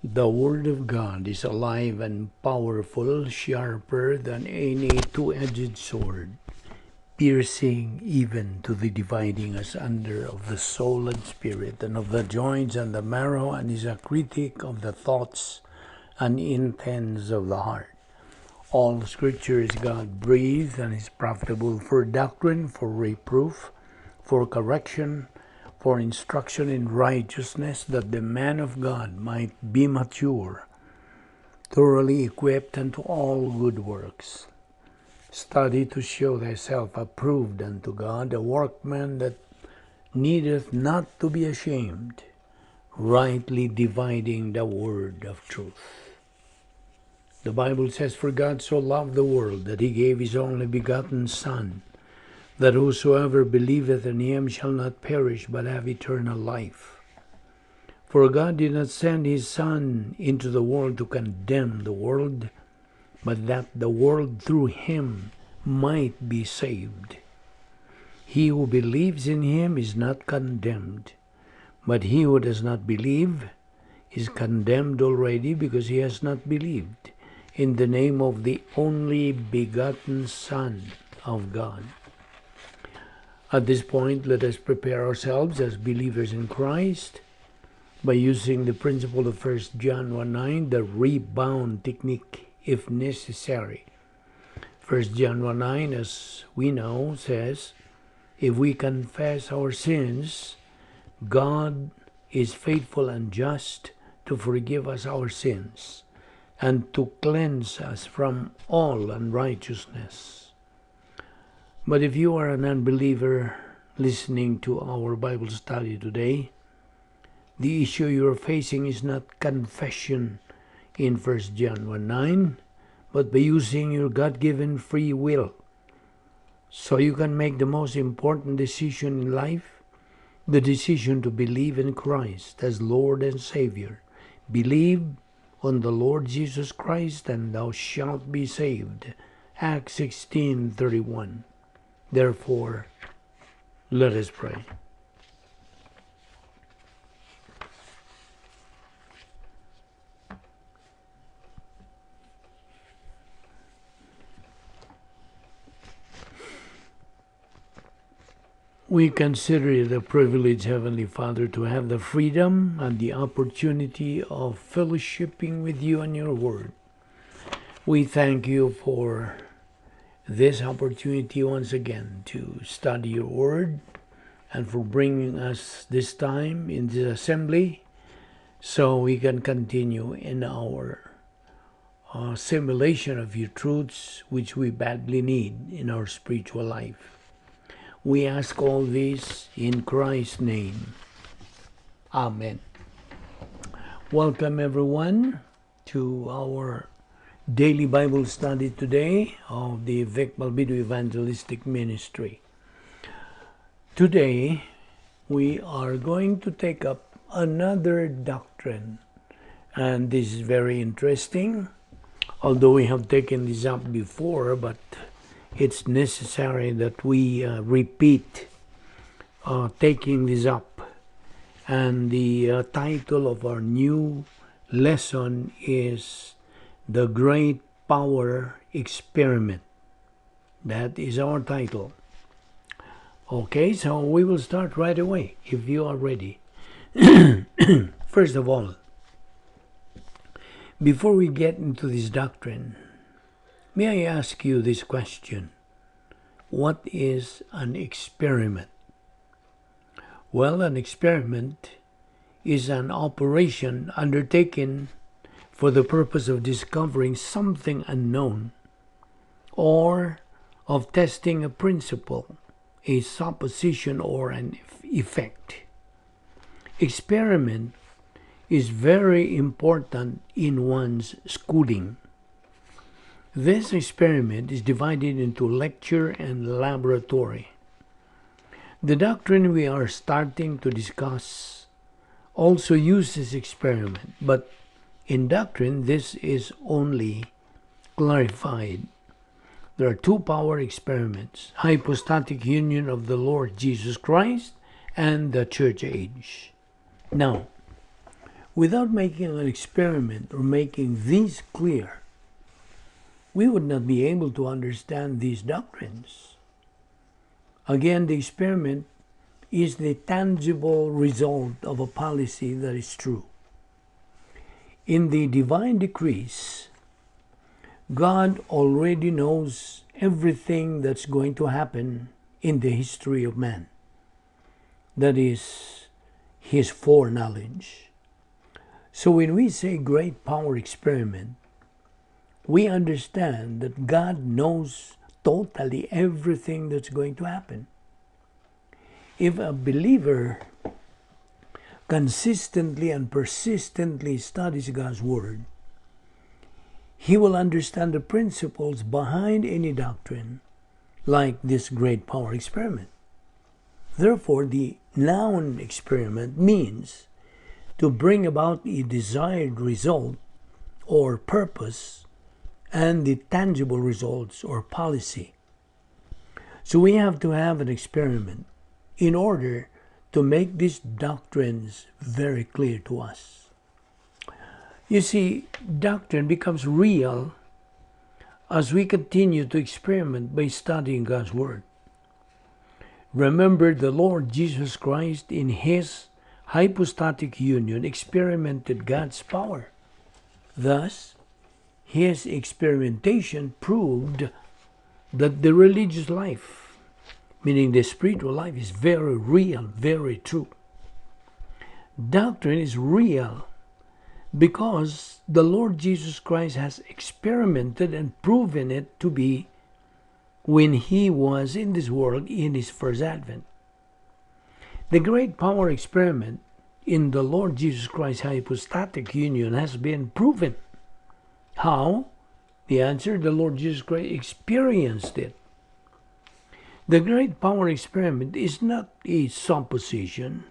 The Word of God is alive and powerful, sharper than any two-edged sword, piercing even to the dividing asunder of the soul and spirit, and of the joints and the marrow, and is a critic of the thoughts and intents of the heart. All Scripture is God-breathed and is profitable for doctrine, for reproof, for correction, for instruction in righteousness, that the man of God might be mature, thoroughly equipped unto all good works. Study to show thyself approved unto God, a workman that needeth not to be ashamed, rightly dividing the word of truth. The Bible says, "For God so loved the world, that he gave his only begotten Son, that whosoever believeth in him shall not perish, but have eternal life. For God did not send his Son into the world to condemn the world, but that the world through him might be saved. He who believes in him is not condemned, but he who does not believe is condemned already, because he has not believed in the name of the only begotten Son of God." At this point, let us prepare ourselves as believers in Christ by using the principle of 1 John 1:9, the rebound technique, if necessary. 1 John 1:9, as we know, says, "If we confess our sins, God is faithful and just to forgive us our sins and to cleanse us from all unrighteousness." But if you are an unbeliever listening to our Bible study today, the issue you are facing is not confession in 1 John 1:9, but by using your God-given free will, so you can make the most important decision in life, the decision to believe in Christ as Lord and Savior. Believe on the Lord Jesus Christ, and thou shalt be saved. Acts 16:31. Therefore, let us pray. We consider it a privilege, Heavenly Father, to have the freedom and the opportunity of fellowshipping with you and your word. We thank you for this opportunity once again to study your word, and for bringing us this time in this assembly so we can continue in our assimilation of your truths, which we badly need in our spiritual life. We ask all this in Christ's name. Amen. Welcome everyone to our daily Bible study today of the Balbido Evangelistic Ministry. Today, we are going to take up another doctrine, and this is very interesting, although we have taken this up before, but it's necessary that we repeat taking this up. And the title of our new lesson is The Great Power Experiment. That is our title. Okay, so we will start right away, if you are ready. First of all, before we get into this doctrine, may I ask you this question: what is an experiment? Well, an experiment is an operation undertaken for the purpose of discovering something unknown, or of testing a principle, a supposition, or an effect. Experiment is very important in one's schooling. This experiment is divided into lecture and laboratory. The doctrine we are starting to discuss also uses experiment, but in doctrine this is only clarified. There are two power experiments: hypostatic union of the Lord Jesus Christ and the church age. Now, Without making an experiment or making these clear, we would not be able to understand these doctrines. Again, the experiment is the tangible result of a policy that is true. In the divine decrees, God already knows everything that's going to happen in the history of man. That is His foreknowledge. So when we say great power experiment, we understand that God knows totally everything that's going to happen. If a believer consistently and persistently studies God's Word, he will understand the principles behind any doctrine, like this great power experiment. Therefore, the noun experiment means to bring about a desired result or purpose and the tangible results or policy. So we have to have an experiment in order to make these doctrines very clear to us. You see, doctrine becomes real as we continue to experiment by studying God's Word. Remember, the Lord Jesus Christ in His hypostatic union experimented God's power. Thus, His experimentation proved that the religious life, meaning the spiritual life, is very real, very true. Doctrine is real because the Lord Jesus Christ has experimented and proven it to be when He was in this world in His first advent. The great power experiment in the Lord Jesus Christ's hypostatic union has been proven. How? The answer, the Lord Jesus Christ experienced it. The great power experiment is not a supposition.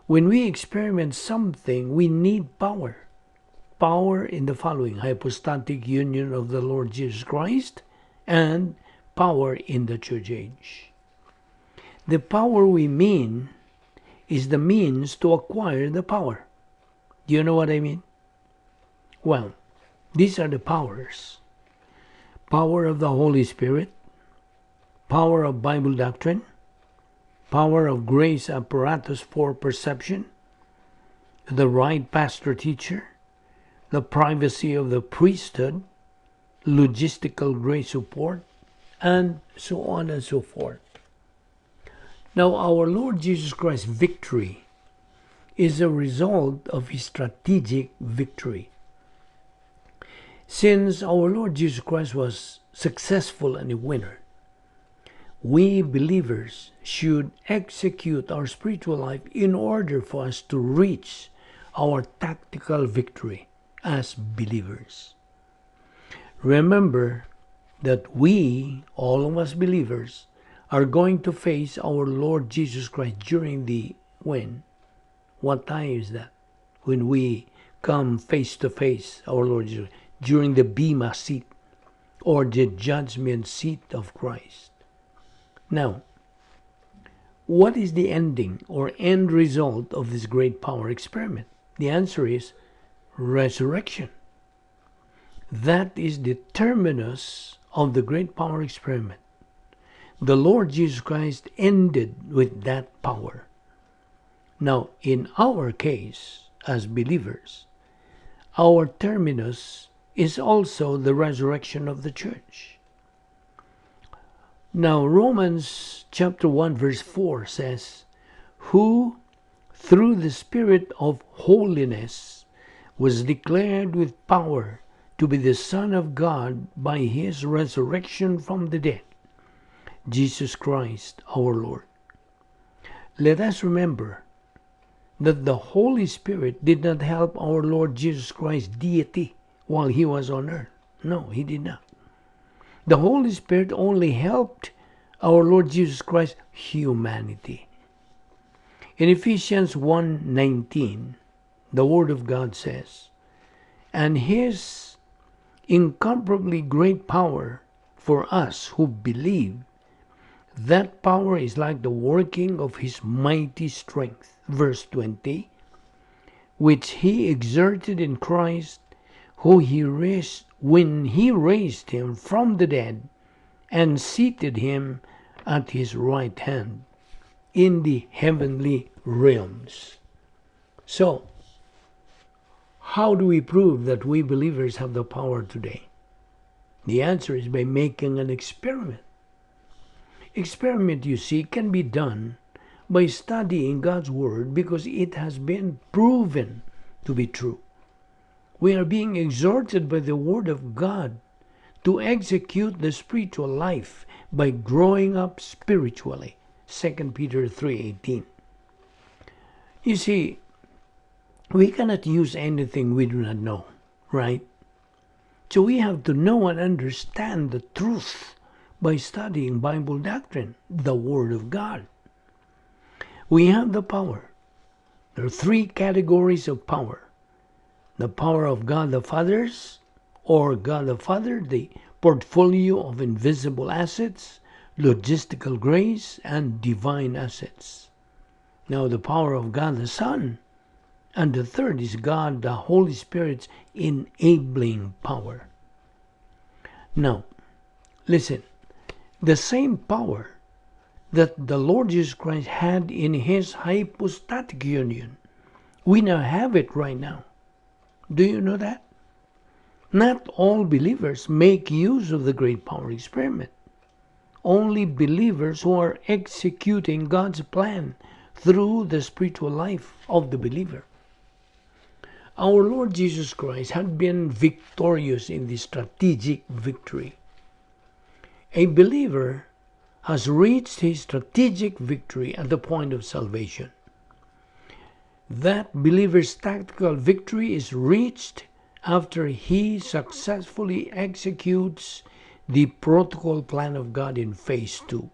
When we experiment something, we need power. Power in the following: hypostatic union of the Lord Jesus Christ and power in the church age. The power we mean is the means to acquire the power. Do you know what I mean? Well, these are the powers. Power of the Holy Spirit, power of Bible doctrine, power of grace apparatus for perception, the right pastor-teacher, the privacy of the priesthood, logistical grace support, and so on and so forth. Now, our Lord Jesus Christ's victory is a result of His strategic victory. Since our Lord Jesus Christ was successful and a winner, we believers should execute our spiritual life in order for us to reach our tactical victory as believers. Remember that we, all of us believers, are going to face our Lord Jesus Christ during the when? What time is that? When we come face to face our Lord Jesus Christ, during the Bema seat or the judgment seat of Christ. Now, what is the ending or end result of this great power experiment? The answer is resurrection. That is the terminus of the great power experiment. The Lord Jesus Christ ended with that power. Now, in our case, as believers, our terminus is also the resurrection of the church. Now, Romans chapter 1 verse 4 says, "Who through the Spirit of holiness was declared with power to be the Son of God by His resurrection from the dead, Jesus Christ our Lord." Let us remember that the Holy Spirit did not help our Lord Jesus Christ's deity while He was on earth. No, He did not. The Holy Spirit only helped our Lord Jesus Christ's humanity. In Ephesians 1:19, the Word of God says, "And His incomparably great power for us who believe, that power is like the working of His mighty strength," verse 20, which he exerted in Christ, when he raised him from the dead and seated him at his right hand in the heavenly realms. So, how do we prove that we believers have the power today? The answer is by making an experiment. Experiment, you see, can be done by studying God's Word because it has been proven to be true. We are being exhorted by the Word of God to execute the spiritual life by growing up spiritually. 2 Peter 3:18. You see, we cannot use anything we do not know, right? So we have to know and understand the truth by studying Bible doctrine, the Word of God. We have the power. There are three categories of power. The power of God the Father, or God the Father, the portfolio of invisible assets, logistical grace, and divine assets. Now the power of God the Son, and the third is God the Holy Spirit's enabling power. Now, listen, the same power that the Lord Jesus Christ had in his hypostatic union, we now have it right now. Do you know that? Not all believers make use of the great power experiment. Only believers who are executing God's plan through the spiritual life of the believer. Our Lord Jesus Christ had been victorious in the strategic victory. A believer has reached his strategic victory at the point of salvation. That believer's tactical victory is reached after he successfully executes the protocol plan of God in phase 2.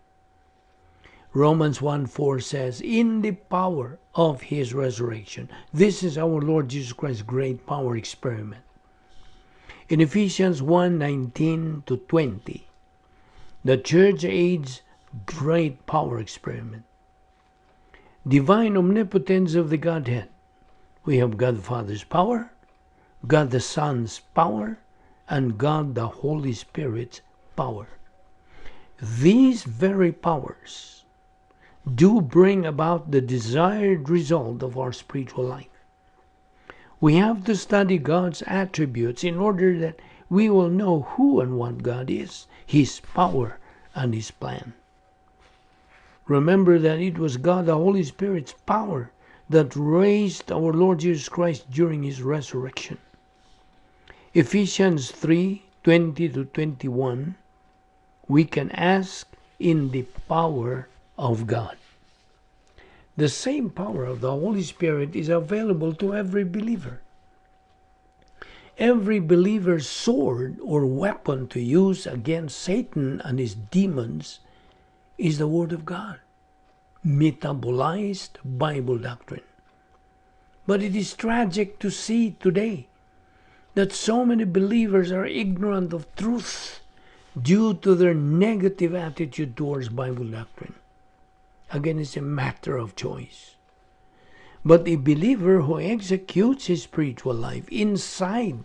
Romans 1:4 says, in the power of his resurrection. This is our Lord Jesus Christ's great power experiment. In Ephesians 1:19-20, the church age great power experiment. Divine omnipotence of the Godhead. We have God the Father's power, God the Son's power, and God the Holy Spirit's power. These very powers do bring about the desired result of our spiritual life. We have to study God's attributes in order that we will know who and what God is, his power, and his plan. Remember that it was God the Holy Spirit's power that raised our Lord Jesus Christ during his resurrection. Ephesians 3:20-21, we can ask in the power of God. The same power of the Holy Spirit is available to every believer. Every believer's sword or weapon to use against Satan and his demons is the Word of God, metabolized Bible doctrine. But it is tragic to see today that so many believers are ignorant of truth due to their negative attitude towards Bible doctrine. Again, it's a matter of choice. But a believer who executes his spiritual life inside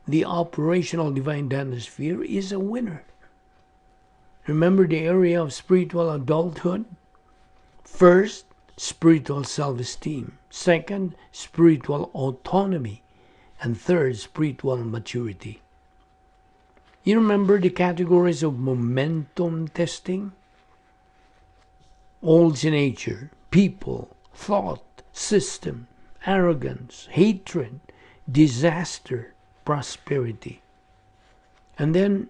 the operational divine dynasty is a winner. Remember the area of spiritual adulthood? First, spiritual self-esteem. Second, spiritual autonomy. And third, spiritual maturity. You remember the categories of momentum testing? Old nature, people, thought, system, arrogance, hatred, disaster, prosperity. And then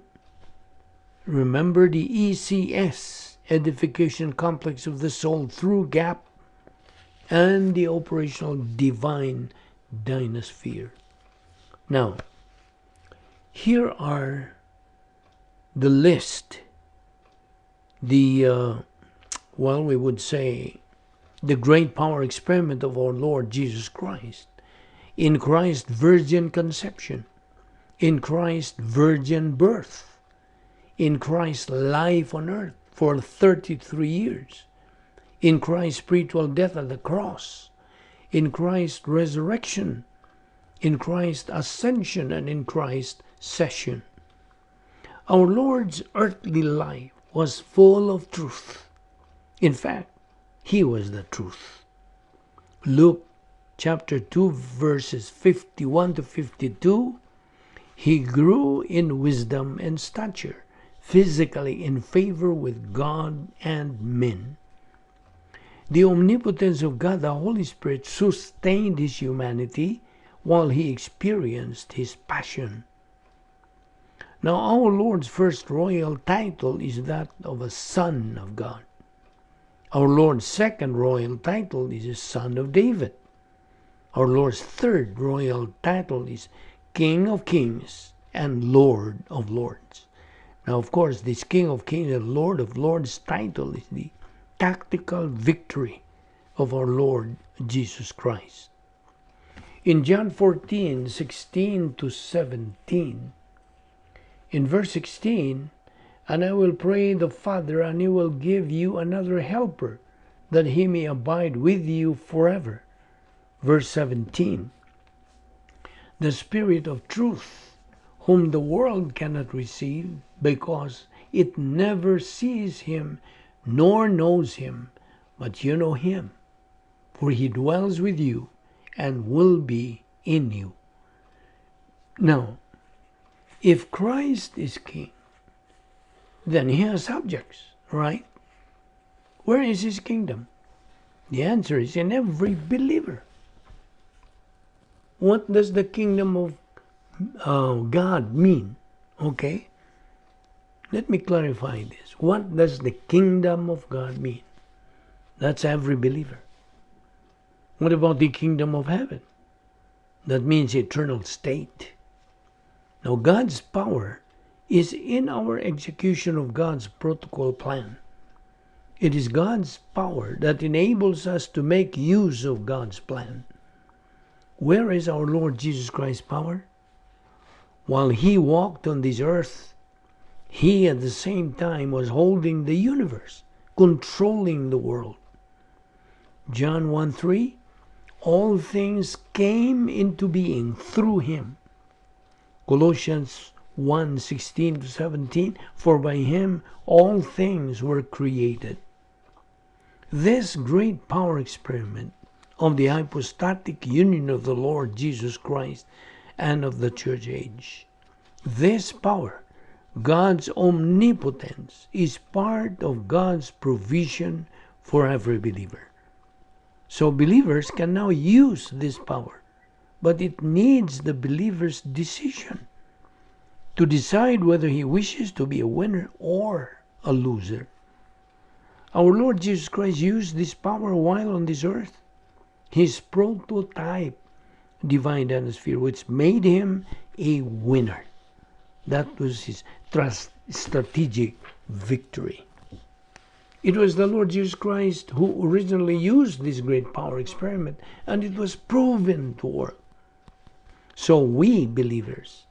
remember the ECS, edification complex of the soul through gap, and the operational divine dynasphere. Now, here are the list, we would say, the great power experiment of our Lord Jesus Christ. In Christ, virgin conception. In Christ, virgin birth. In Christ, life on earth for 33 years. In Christ, spiritual death at the cross. in Christ's resurrection, in Christ's ascension, and in Christ's session. Our Lord's earthly life was full of truth. In fact, He was the truth. Luke chapter 2 verses 51 to 52, He grew in wisdom and stature, physically in favor with God and men. The omnipotence of God, the Holy Spirit, sustained His humanity while He experienced His passion. Now, our Lord's first royal title is that of a Son of God. Our Lord's second royal title is a Son of David. Our Lord's third royal title is King of Kings and Lord of Lords. Now, of course, this King of Kings and Lord of Lords title is the tactical victory of our Lord Jesus Christ. In John 14:16 to 17, in verse 16, and I will pray the Father, and He will give you another helper, that He may abide with you forever. Verse 17, the Spirit of truth, whom the world cannot receive, because it never sees Him, nor knows Him, but you know Him, for He dwells with you and will be in you. Now, if Christ is King, then He has subjects, right? Where is His kingdom? The answer is in every believer. What does the kingdom of God mean? Okay? Let me clarify this. What does the kingdom of God mean? That's every believer. What about the kingdom of heaven? That means eternal state. Now, God's power is in our execution of God's protocol plan. It is God's power that enables us to make use of God's plan. Where is our Lord Jesus Christ's power? While He walked on this earth, He at the same time was holding the universe, controlling the world. John 1:3, all things came into being through Him. Colossians 1:16 to 17, for by Him all things were created. This great power experiment of the hypostatic union of the Lord Jesus Christ and of the church age, this power, God's omnipotence, is part of God's provision for every believer. So believers can now use this power, but it needs the believer's decision to decide whether he wishes to be a winner or a loser. Our Lord Jesus Christ used this power while on this earth. His prototype divine atmosphere, which made Him a winner. That was His strategic victory. It was the Lord Jesus Christ who originally used this great power experiment, and it was proven to work. So we believers,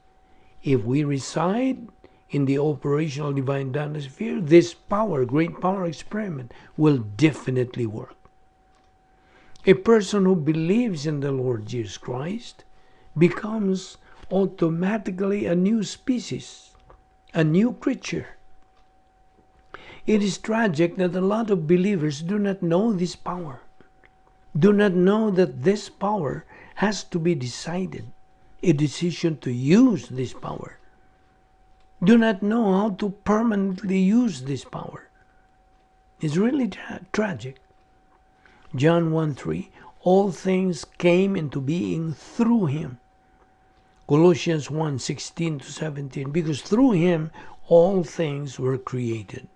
if we reside in the operational divine atmosphere, this power, great power experiment, will definitely work. A person who believes in the Lord Jesus Christ becomes automatically a new species, a new creature. It is tragic that a lot of believers do not know this power, do not know that this power has to be decided, a decision to use this power. Do not know how to permanently use this power. It's really tragic. John 1:3, all things came into being through Him. Colossians 1:16 to 17, because through Him all things were created.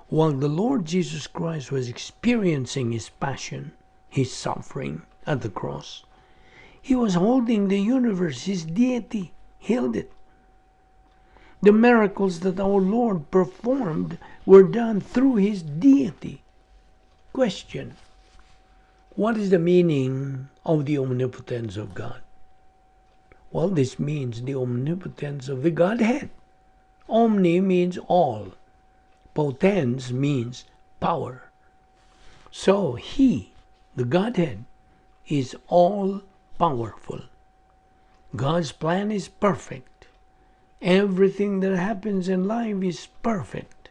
While the Lord Jesus Christ was experiencing His passion, His suffering at the cross, He was holding the universe. His deity held it. The miracles that our Lord performed were done through His deity. Question: what is the meaning of the omnipotence of God? Well, this means the omnipotence of the Godhead. Omni means all. Potens means power. So He, the Godhead, is all-powerful. God's plan is perfect. Everything that happens in life is perfect.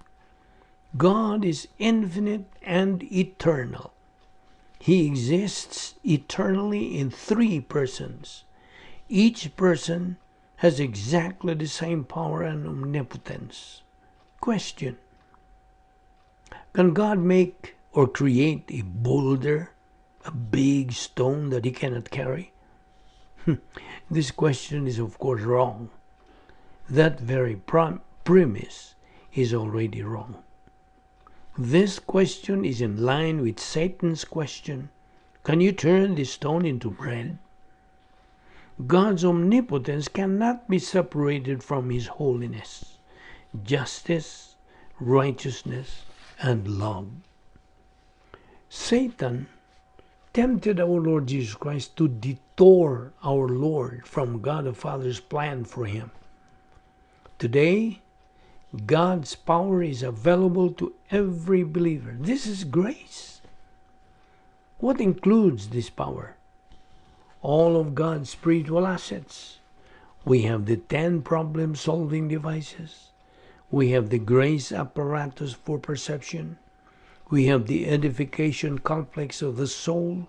God is infinite and eternal. He exists eternally in 3 persons. Each person has exactly the same power and omnipotence. Question: can God make or create a boulder, a big stone that he cannot carry? This question is of course wrong. That very premise is already wrong. This question is in line with Satan's question: can you turn this stone into bread? God's omnipotence cannot be separated from his holiness, justice, righteousness, and love. Satan tempted our Lord Jesus Christ to detour our Lord from God the Father's plan for him. Today, God's power is available to every believer. This is grace. What includes this power? All of God's spiritual assets. We have the 10 problem-solving devices. We have the grace apparatus for perception. We have the edification complex of the soul.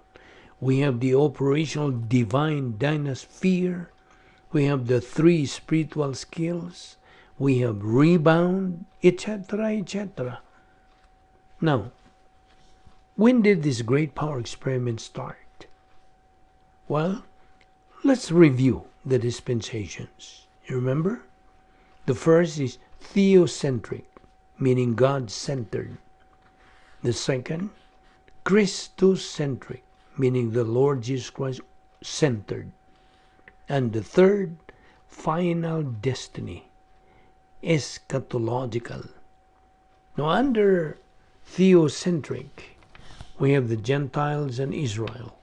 We have the operational divine dynasphere. We have the 3 spiritual skills. We have rebound, etc., etc. Now, when did this great power experiment start? Well, let's review the dispensations. You remember? The first is theocentric, meaning God-centered. The second, Christocentric, meaning the Lord Jesus Christ centered. And the third, final destiny, eschatological. Now, under theocentric, we have the Gentiles and Israel.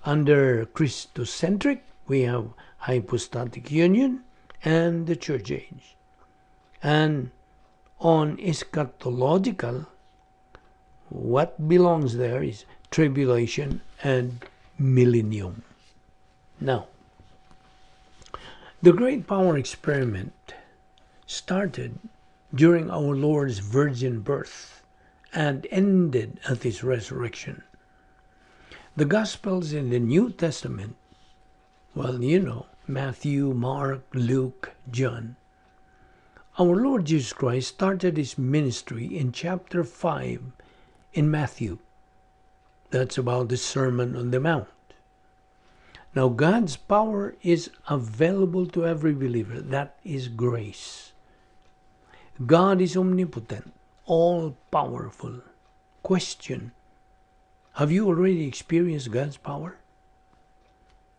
Under Christocentric, we have hypostatic union and the church age. And on eschatological, what belongs there is tribulation and millennium. Now, the great power experiment started during our Lord's virgin birth and ended at his resurrection. The Gospels in the New Testament, well, you know, Matthew, Mark, Luke, John. Our Lord Jesus Christ started his ministry in chapter 5 in Matthew. That's about the Sermon on the Mount. Now, God's power is available to every believer. That is grace. God is omnipotent, all-powerful. Question: have you already experienced God's power?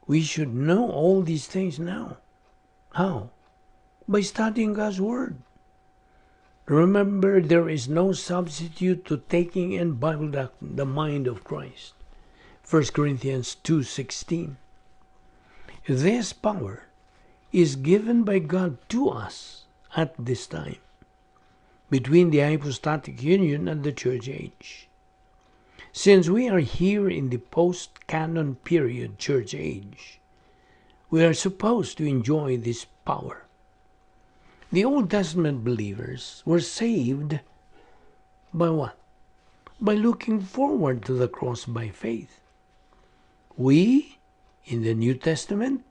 We should know all these things now. How? By studying God's Word. Remember, there is no substitute to taking in Bible doctrine, the mind of Christ. 1 Corinthians 2:16. This power is given by God to us at this time, between the hypostatic union and the church age. Since we are here in the post-canon period church age, we are supposed to enjoy this power. The Old Testament believers were saved by what? By looking forward to the cross by faith. We, in the New Testament,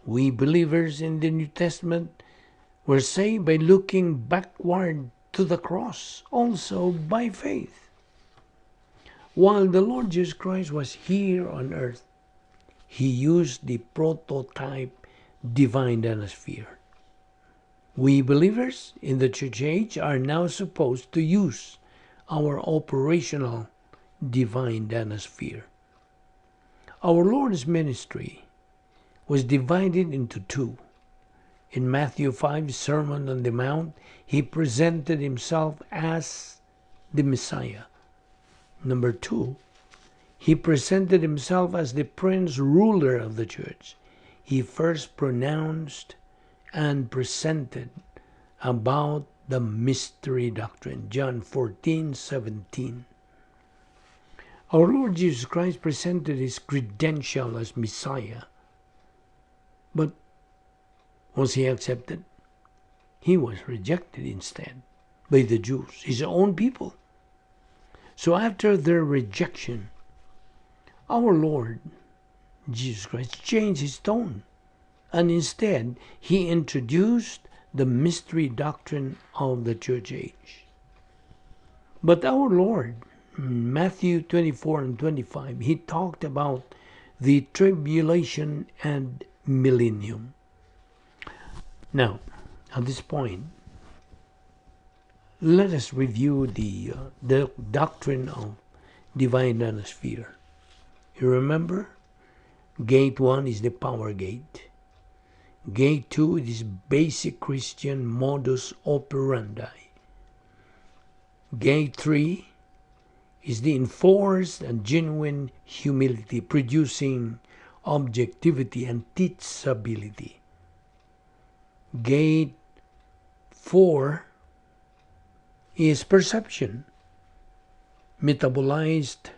we believers in the New Testament, were saved by looking backward to the cross, also by faith. While the Lord Jesus Christ was here on earth, he used the prototype divine dynasphere. We believers in the church age are now supposed to use our operational divine dynasphere. Our Lord's ministry was divided into 2. In Matthew 5, Sermon on the Mount, he presented himself as the Messiah. Number 2, he presented himself as the prince ruler of the church. He first pronounced and presented about the mystery doctrine, John 14:17. Our Lord Jesus Christ presented his credential as Messiah. But was he accepted? He was rejected instead by the Jews, his own people. So after their rejection, our Lord Jesus Christ changed his tone, and instead he introduced the mystery doctrine of the church age. But our Lord, in Matthew 24 and 25, he talked about the tribulation and millennium. Now, at this point, let us review the doctrine of divine atmosphere. You remember? Gate 1 is the power gate. Gate 2 is basic Christian modus operandi. Gate 3 is the enforced and genuine humility, producing objectivity and teachability. Gate 4 is perception, metabolized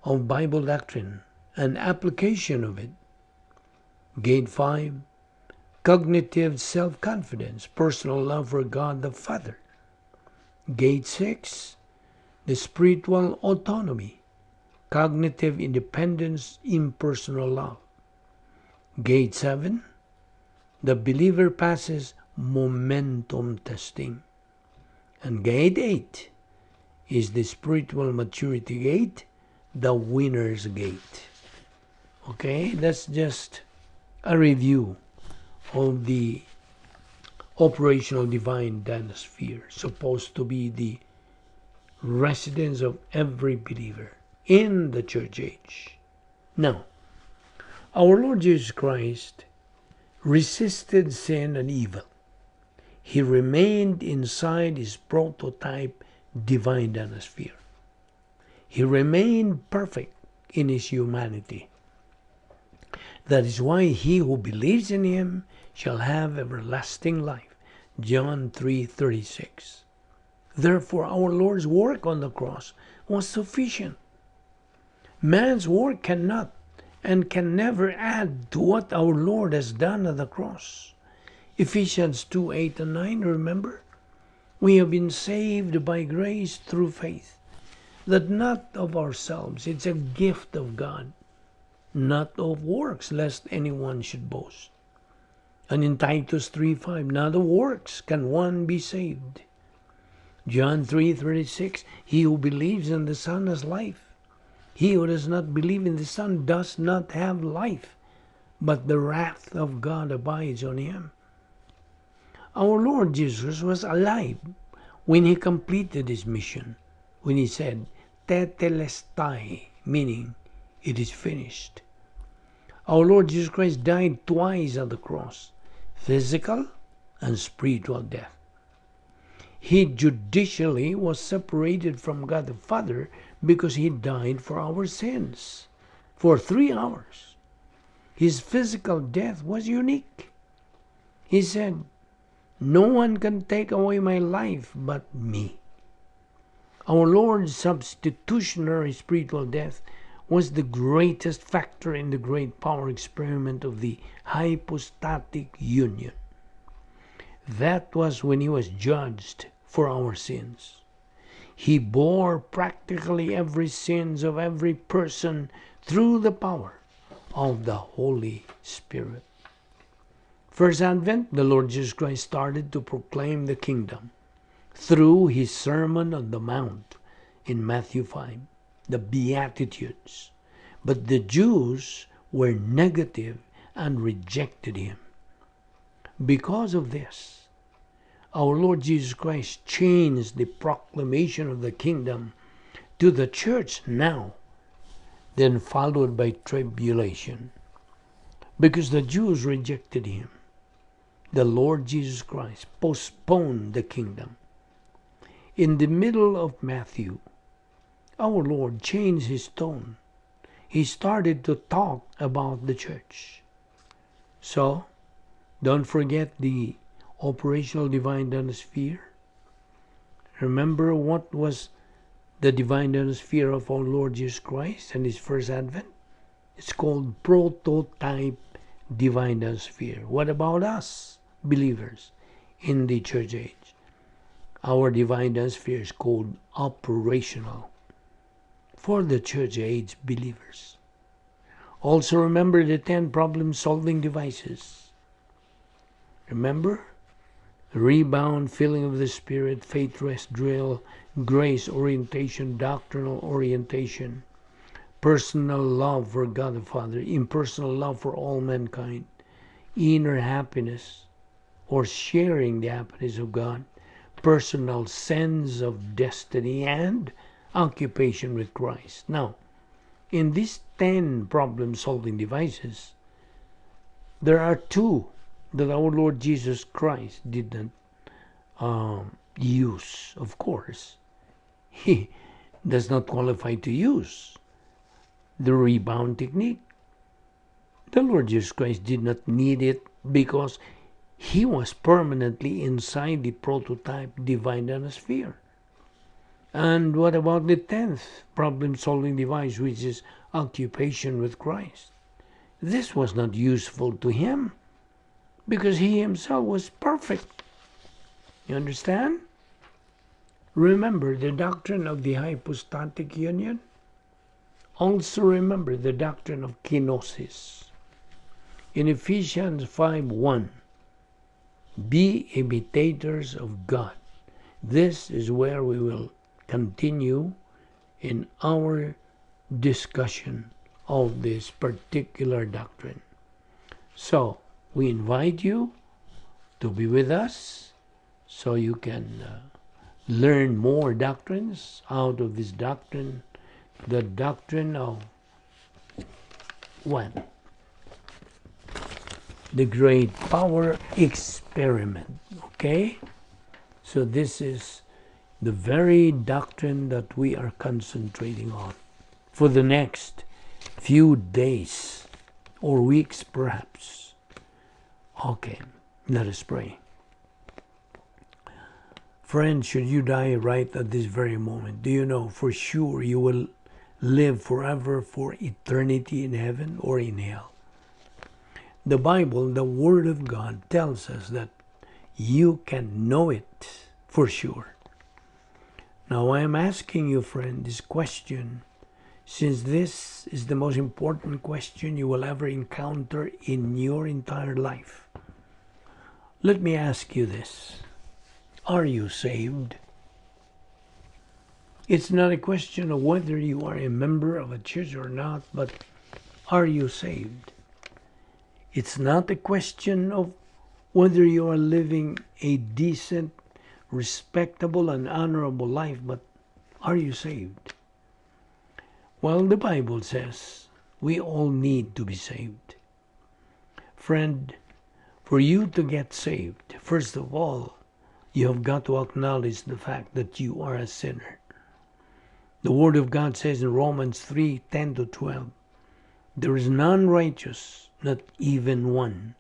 of Bible doctrine and application of it. Gate 5, cognitive self-confidence, personal love for God the Father. Gate 6, the spiritual autonomy, cognitive independence, impersonal love. Gate 7, the believer passes momentum testing. And gate 8 is the spiritual maturity gate, the winner's gate. Okay, that's just a review of the operational divine dynasphere, supposed to be the residence of every believer in the church age. Now, our Lord Jesus Christ resisted sin and evil. He remained inside his prototype divine dynasphere. He remained perfect in his humanity. That is why he who believes in him shall have everlasting life. John 3:36. Therefore, our Lord's work on the cross was sufficient. Man's work cannot and can never add to what our Lord has done at the cross. Ephesians 2:8 and 9, remember? We have been saved by grace through faith, that not of ourselves, it's a gift of God, not of works, lest anyone should boast. And in Titus 3:5, not of works can one be saved. John 3:36, he who believes in the Son has life. He who does not believe in the Son does not have life, but the wrath of God abides on him. Our Lord Jesus was alive when he completed his mission, when he said, Tetelestai, meaning it is finished. Our Lord Jesus Christ died twice on the cross, physical and spiritual death. He judicially was separated from God the Father because he died for our sins for 3 hours. His physical death was unique. He said, no one can take away my life but me. Our Lord's substitutionary spiritual death was the greatest factor in the great power experiment of the hypostatic union. That was when he was judged for our sins. He bore practically every sins of every person through the power of the Holy Spirit. First Advent, the Lord Jesus Christ started to proclaim the kingdom through his Sermon on the Mount in Matthew 5, the Beatitudes. But the Jews were negative and rejected him. Because of this, our Lord Jesus Christ changed the proclamation of the kingdom to the church now, then followed by tribulation. Because the Jews rejected him, the Lord Jesus Christ postponed the kingdom. In the middle of Matthew, our Lord changed his tone. He started to talk about the church. So, don't forget the operational divine dynasphere. Remember what was the divine atmosphere of our Lord Jesus Christ and His first advent? It's called prototype divine atmosphere. What about us, believers, in the church age? Our divine atmosphere is called operational for the church age believers. Also remember the 10 problem-solving devices. Remember? Rebound, filling of the Spirit, faith rest drill, grace orientation, doctrinal orientation, personal love for God the Father, impersonal love for all mankind, inner happiness, or sharing the happiness of God, personal sense of destiny, and occupation with Christ. Now, in these 10 problem-solving devices, there are 2 that our Lord Jesus Christ didn't use. Of course, He does not qualify to use the rebound technique. The Lord Jesus Christ did not need it because He was permanently inside the prototype divine atmosphere. And what about the 10th problem-solving device, which is occupation with Christ? This was not useful to Him because He Himself was perfect. You understand? Remember the doctrine of the hypostatic union. Also remember the doctrine of kenosis. In Ephesians 5:1, be imitators of God. This is where we will continue in our discussion of this particular doctrine. So, we invite you to be with us so you can learn more doctrines out of this doctrine, the doctrine of what? The great power experiment. Okay? So this is the very doctrine that we are concentrating on for the next few days or weeks perhaps. Okay, let us pray. Friend, should you die right at this very moment, do you know for sure you will live forever for eternity in heaven or in hell? The Bible, the Word of God, tells us that you can know it for sure. Now I am asking you, friend, this question, since this is the most important question you will ever encounter in your entire life. Let me ask you this. Are you saved? It's not a question of whether you are a member of a church or not, but are you saved? It's not a question of whether you are living a decent, respectable, and honorable life, but are you saved? Well, the Bible says we all need to be saved. Friend, for you to get saved, first of all, you have got to acknowledge the fact that you are a sinner. The Word of God says in Romans 3:10-12, there is none righteous, not even one.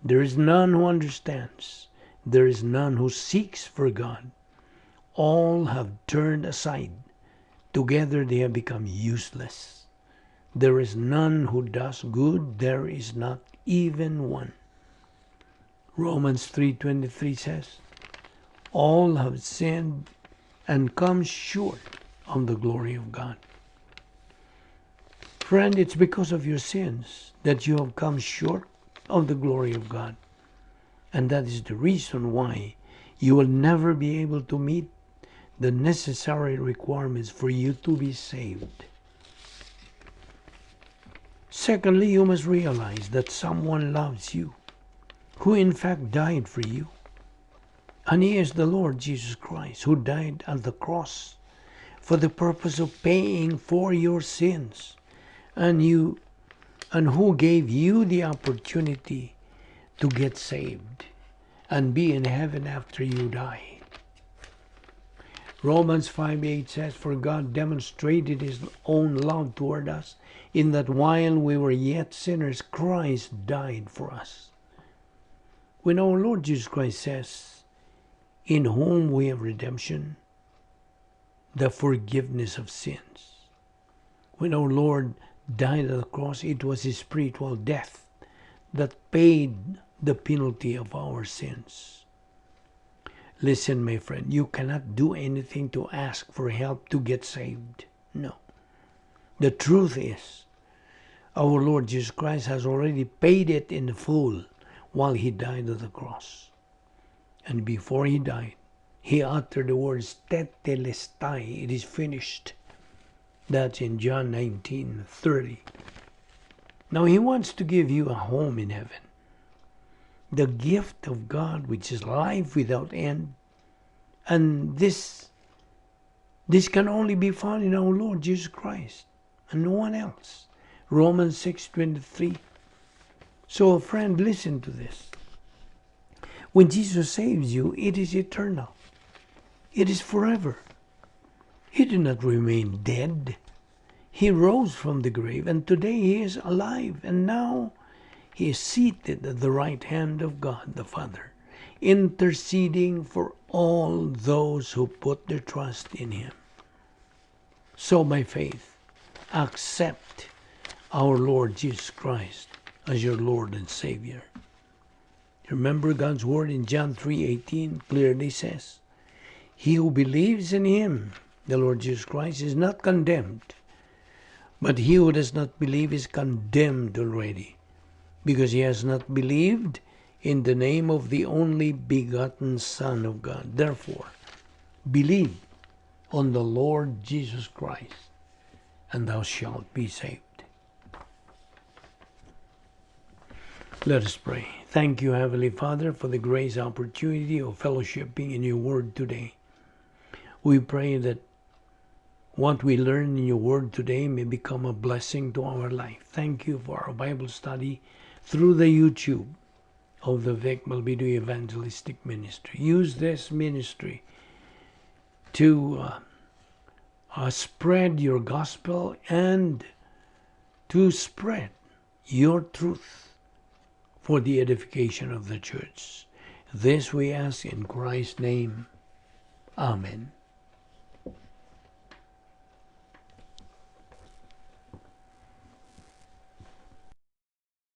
There is none who understands. There is none who seeks for God. All have turned aside. Together they have become useless. There is none who does good. There is not even one. Romans 3:23 says, all have sinned and come short of the glory of God. Friend, it's because of your sins that you have come short of the glory of God. And that is the reason why you will never be able to meet the necessary requirements for you to be saved. Secondly, you must realize that someone loves you, who in fact died for you. And He is the Lord Jesus Christ, who died at the cross for the purpose of paying for your sins, and who gave you the opportunity to get saved and be in heaven after you die. Romans 5:8 says, for God demonstrated His own love toward us in that while we were yet sinners, Christ died for us. When our Lord Jesus Christ says, in whom we have redemption, the forgiveness of sins. When our Lord died on the cross, it was His spiritual death that paid the penalty of our sins. Listen, my friend, you cannot do anything to ask for help to get saved. No. The truth is, our Lord Jesus Christ has already paid it in full while He died on the cross. And before He died, He uttered the words, tetelestai, it is finished. That's in John 19:30. Now He wants to give you a home in heaven. The gift of God, which is life without end. And this can only be found in our Lord Jesus Christ and no one else. Romans 6:23. So, friend, listen to this. When Jesus saves you, it is eternal. It is forever. He did not remain dead. He rose from the grave, and today He is alive. And now He is seated at the right hand of God the Father, interceding for all those who put their trust in Him. So by faith, accept our Lord Jesus Christ as your Lord and Savior. Remember God's word in John 3:18 clearly says, He who believes in Him, the Lord Jesus Christ, is not condemned, but he who does not believe is condemned already, because he has not believed in the name of the only begotten Son of God. Therefore, believe on the Lord Jesus Christ, and thou shalt be saved. Let us pray. Thank you, Heavenly Father, for the grace opportunity of fellowshipping in your word today. We pray that what we learn in your word today may become a blessing to our life. Thank you for our Bible study through the YouTube of the Vic Balbido Evangelistic Ministry. Use this ministry to spread your gospel and to spread your truth for the edification of the church. This we ask in Christ's name. Amen.